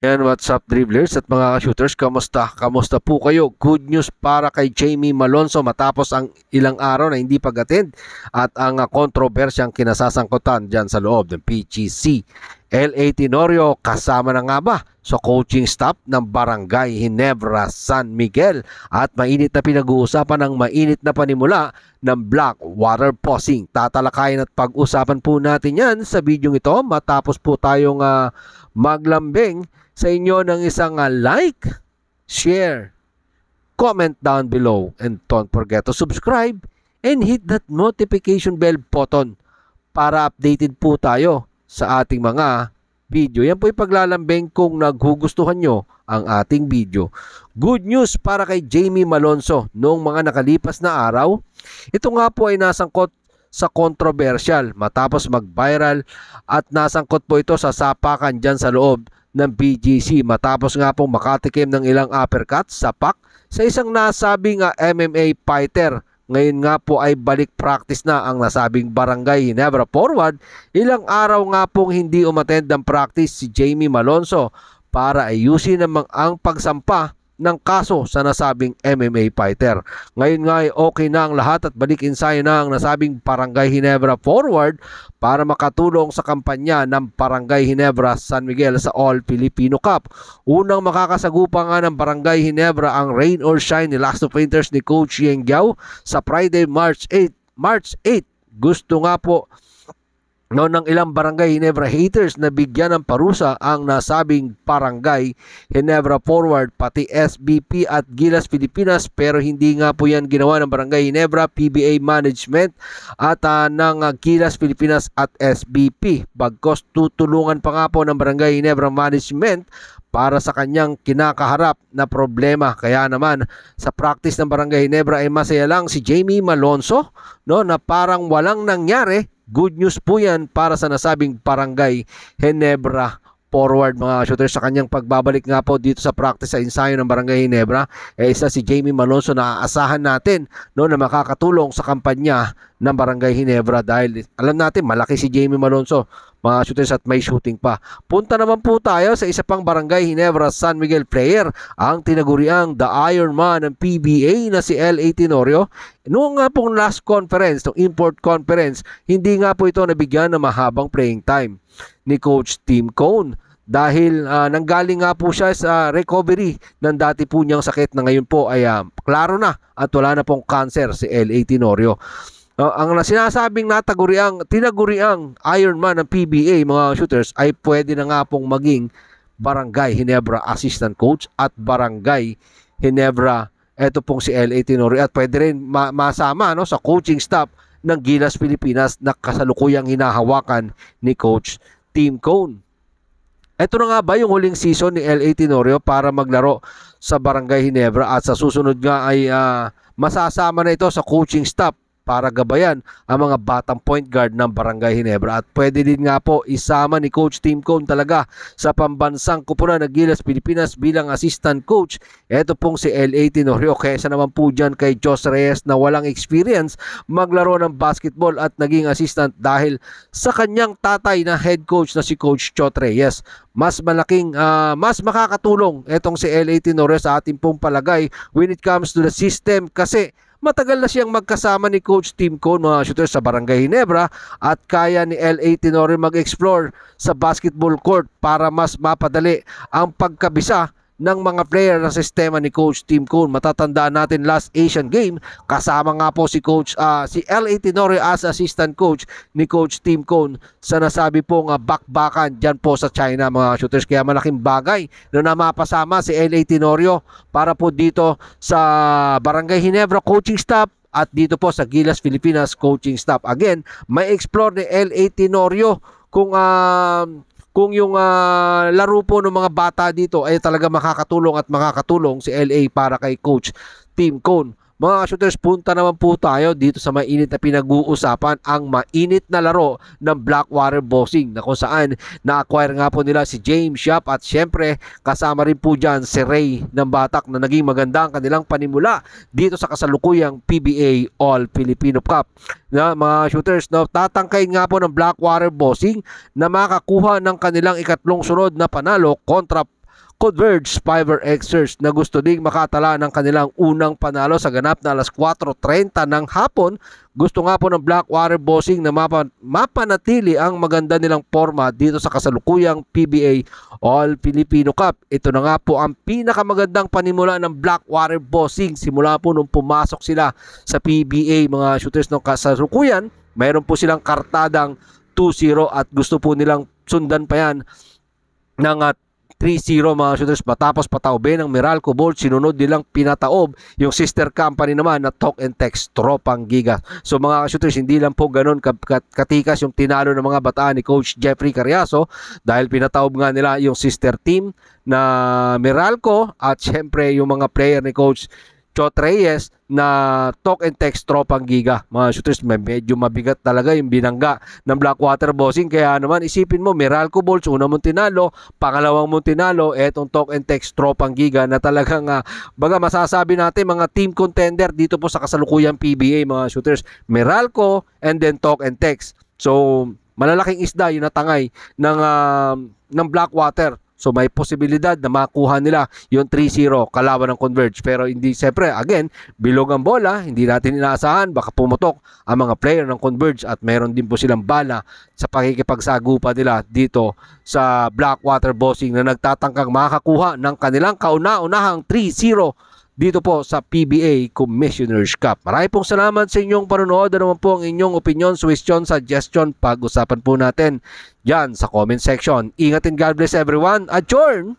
Yan, what's up dribblers at mga shooters, kamusta? Kamusta po kayo? Good news para kay Jamie Malonzo matapos ang ilang araw na hindi pag-attend at ang kontrobersyang kinasasangkutan dyan sa loob ng PGC. L.A. Tenorio kasama na nga ba sa coaching staff ng Barangay Ginebra San Miguel at mainit na pinag-uusapan ng mainit na panimula ng Blackwater Bossing. Tatalakayin at pag-usapan po natin yan sa video ito matapos po tayong maglambing sa inyo ng isang like, share, comment down below, and don't forget to subscribe and hit that notification bell button para updated po tayo sa ating mga video. Yan po ipaglalambing kung nagugustuhan nyo ang ating video. Good news para kay Jamie Malonzo noong mga nakalipas na araw. Ito nga po ay nasangkot sa controversial matapos mag-viral at nasangkot po ito sa sapakan dyan sa loob ng BGC matapos nga pong makatikim ng ilang uppercut sa pak sa isang nasabing MMA fighter. Ngayon nga po ay balik practice na ang nasabing Barangay Ginebra forward. Ilang araw nga pong hindi umattend ng practice si Jamie Malonzo para ayusin namang ang pagsampa ng kaso sa nasabing MMA fighter. Ngayon nga ay okay na ang lahat at balik ensayo na ang nasabing Barangay Ginebra forward para makatulong sa kampanya ng Barangay Ginebra San Miguel sa All Filipino Cup. Unang makakasagupa nga ng Barangay Ginebra ang Rain or Shine ni Last of Painters ni Coach Yeng Giao sa Friday March 8. Gusto nga po ng ilang Barangay Ginebra haters na bigyan ng parusa ang nasabing Barangay Ginebra forward pati SBP at Gilas Pilipinas, pero hindi nga po yan ginawa ng Barangay Ginebra, PBA Management at ng Gilas Pilipinas at SBP. Bagkos tutulungan pa nga po ng Barangay Ginebra Management para sa kanyang kinakaharap na problema. Kaya naman sa practice ng Barangay Ginebra ay masaya lang si Jamie Malonzo na parang walang nangyari. Good news po yan para sa nasabing Barangay Ginebra forward, mga shooters. Sa kanyang pagbabalik nga po dito sa practice sa ensayo ng Barangay Ginebra, isa si Jamie Malonzo na aasahan natin na makakatulong sa kampanya ng Barangay Ginebra dahil alam natin malaki si Jamie Malonzo, mga shooters, at may shooting pa. Punta naman po tayo sa isa pang Barangay Ginebra San Miguel player, ang tinaguriang The Iron Man ng PBA na si L.A. Tenorio. Noong nga pong last conference, ng import conference, hindi nga po ito nabigyan ng mahabang playing time ni Coach Tim Cone dahil nanggaling nga po siya sa recovery ng dati po niyang sakit na ngayon po ay klaro na at wala na pong cancer si L.A. Tenorio. Ang sinasabing tinaguriang Iron Man ng PBA, mga shooters, ay pwede na nga pong maging Barangay Ginebra assistant coach at Barangay Ginebra eto pong si L.A. Tenorio, at pwede rin masama sa coaching staff ng Gilas Pilipinas na kasalukuyang hinahawakan ni Coach Tim Cone. Ito na nga ba yung huling season ni L.A. Tenorio para maglaro sa Barangay Ginebra at sa susunod nga ay masasama na ito sa coaching staff para gabayan ang mga batang point guard ng Barangay Ginebra, at pwede din nga po isama ni Coach Tim Cone talaga sa pambansang kupunan ng Gilas Pilipinas bilang assistant coach. Ito pong si L.A. Tenorio, kaysa naman po dyan kay Jos Reyes na walang experience maglaro ng basketball at naging assistant dahil sa kanyang tatay na head coach na si Coach Chot Reyes. Mas makakatulong etong si L.A. Tenorio sa ating pong palagay when it comes to the system, kasi matagal na siyang magkasama ni Coach Tim Cone, mga shooters, sa Barangay Ginebra, at kaya ni L.A. Tenorio mag-explore sa basketball court para mas mapadali ang pagkabisa ng mga player ng sistema ni Coach Tim Cone. Matatandaan natin last Asian Game, kasama nga po si si L.A. Tenorio as assistant coach ni Coach Tim Cone sa nasabi pong bakbakan dyan po sa China, mga shooters. Kaya malaking bagay na mapasama si L.A. Tenorio para po dito sa Barangay Ginebra coaching staff at dito po sa Gilas Pilipinas coaching staff. Again, may explore ni L.A. Tenorio kung yung laro po ng mga bata dito ay talaga makakatulong si LA para kay Coach Tim Cone. Mga shooters, punta naman po tayo dito sa mainit na pinag-uusapan, ang mainit na laro ng Blackwater Bossing na kung saan na-acquire nga po nila si James Yap at syempre kasama rin po dyan si Ray ng Batak na naging maganda ang kanilang panimula dito sa kasalukuyang PBA All Filipino Cup. Na mga shooters, tatangkayin nga po ng Blackwater Bossing na makakuha ng kanilang ikatlong sunod na panalo kontra Converge Fiber Xers na gusto ding makatala ng kanilang unang panalo sa ganap na alas 4:30 ng hapon. Gusto nga po ng Blackwater Bossing na mapanatili ang maganda nilang forma dito sa kasalukuyang PBA All Filipino Cup. Ito na nga po ang pinakamagandang panimula ng Blackwater Bossing simula po nung pumasok sila sa PBA, mga shooters ng kasalukuyan. Mayroon po silang kartadang 2-0 at gusto po nilang sundan pa yan ng 3-0 mga shooters matapos pataobin ng Meralco Bolt. Sinunod nilang pinataob yung sister company naman na Talk and Text Tropang Giga. So mga shooters, hindi lang po ganun katikas yung tinalo ng mga bataan ni Coach Jeffrey Carriazo dahil pinataob nga nila yung sister team na Meralco at syempre yung mga player ni Coach Chot Reyes na Talk and Text Tropang Giga. Mga shooters, medyo mabigat talaga yung binangga ng Blackwater Bossing. Kaya naman isipin mo, Meralco Bolts, una mong tinalo, pangalawang mong tinalo, etong Talk and Text Tropang Giga na talagang baga masasabi natin mga team contender dito po sa kasalukuyang PBA, mga shooters. Meralco and then Talk and Text. So malalaking isda yung natangay ng Blackwater. So may posibilidad na makuha nila yung 3-0 kalaban ng Converge. Pero hindi, siyempre, again, bilog ang bola. Hindi natin inaasahan. Baka pumutok ang mga player ng Converge at meron din po silang bala sa pakikipagsagupa nila dito sa Blackwater Bossing na nagtatangkang makakuha ng kanilang kauna-unahang 3-0 dito po sa PBA Commissioners Cup. Maraming pong salamat sa inyong panonood. Ano naman po ang inyong opinion, suggestion, suggestion, pag-usapan po natin dyan sa comment section. Ingat and God bless everyone. Adjourn!